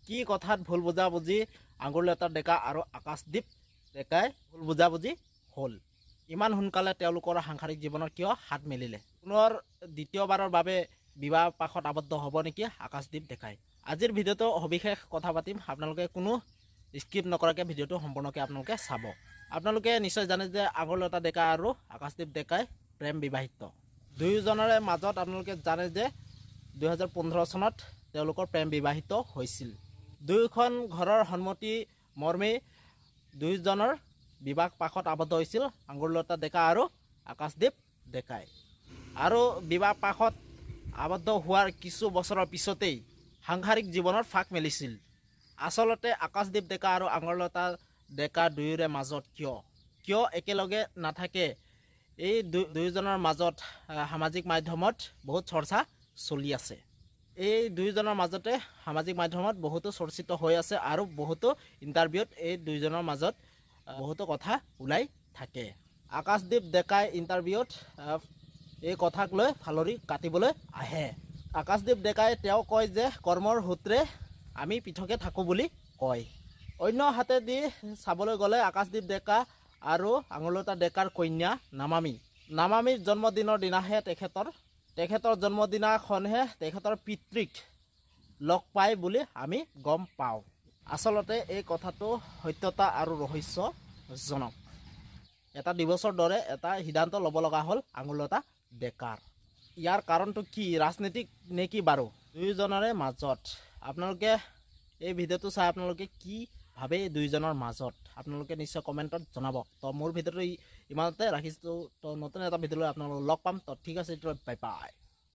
কি কথাত ভুল বুজাবুজি আঙুৰলতা ডেকা আৰু আকাশদ্বীপ ডেকাই ভুল বুজাবুজি হ'ল ইমান সোনকালে তেওঁলোকৰ সাংসাৰিক জীৱনৰ কিয় হাত মেলিলে পুনৰ দ্বিতীয়বাৰৰ বাবে বিবাহ পাশত আবদ্ধ হ'ব নেকি আকাশদ্বীপ ডেকাই আজিৰ ভিডিঅ'টো সবিশেষ কথা পাতিম আপোনালোকে কোনো স্কিপ নকৰাকৈ ভিডিঅ'টো সম্পূৰ্ণকৈ আপোনালোকে চাব আপোনালোকে নিশ্চয় জানে যে আঙুৰলতা ডেকা আৰু আকাশদ্বীপ ডেকাই প্ৰেম বিবাহিত দুয়োজনৰে মাজত আপোনালোকে জানে যে 2015 চনত তেওঁলোকৰ প্ৰেম বিবাহিত হৈছিল দুয়োখন ঘৰৰ সন্মতি মৰ্মে দুয়োজনৰ বিবাহ পাশত আবদ্ধ হৈছিল আঙুৰলতা ডেকা আৰু আকাশদ্বীপ ডেকাই আৰু বিবাহ পাশত আবদ্ধ হোৱাৰ কিছু বছৰৰ পিছতেই সাংসাৰিক জীৱনৰ ফাক মেলিছিল আচলতে আকাশদ্বীপ ডেকা আৰু আঙুৰলতা ডেকা দুয়োৰে মাজত কিয় একেলগে নাথাকে এই দুয়োজনৰ মাজত সামাজিক মাধ্যমত বহুত চৰ্চা চলি আছে এই দুয়োজনৰ মাজতে সামাজিক মাধ্যমত বহুতো চৰ্চিত হৈ আছে আৰু বহুতো ইণ্টাৰভিউত এই দুয়োজনৰ মাজত বহুতো কথা ওলাই থাকে আকাশদ্বীপ ডেকাই ইণ্টাৰভিউত এই কথাক লৈ ফালৰি কাটিবলৈ আহে আকাশদ্বীপ ডেকাই তেওঁ কয় যে কৰ্মৰ সূত্ৰে আমি পৃথকে থাকোঁ বুলি কয় অন্য হাতেদি চাবলৈ গ'লে আকাশদ্বীপ ডেকা আৰু আঙুৰলতা ডেকাৰ কন্যা নামামীৰ জন্মদিনৰ দিনাহে তেখেতৰ জন্মদিনাখনহে তেখেতৰ পিতৃক লগ পায় বুলি আমি গম পাওঁ আচলতে এই কথাটো সত্যতা আৰু ৰহস্যজনক এটা দিৱসৰ দৰে এটা সিদ্ধান্ত ল'ব লগা হ'ল আঙুৰলতা ডেকাৰ ইয়াৰ কাৰণটো কি ৰাজনীতিক নেকি বাৰু দুয়োজনৰে মাজত আপোনালোকে এই ভিডিঅ'টো চাই আপোনালোকে কি ভাবে দুয়োজনৰ মাজত আপোনালোকে নিশ্চয় কমেণ্টত জনাব তো মোৰ ভিডিঅ'টো ইমানতে ৰাখিছোঁ তো নতুন এটা ভিডিঅ' লৈ আপোনালোকক লগ পাম তো ঠিক আছে বাই বাই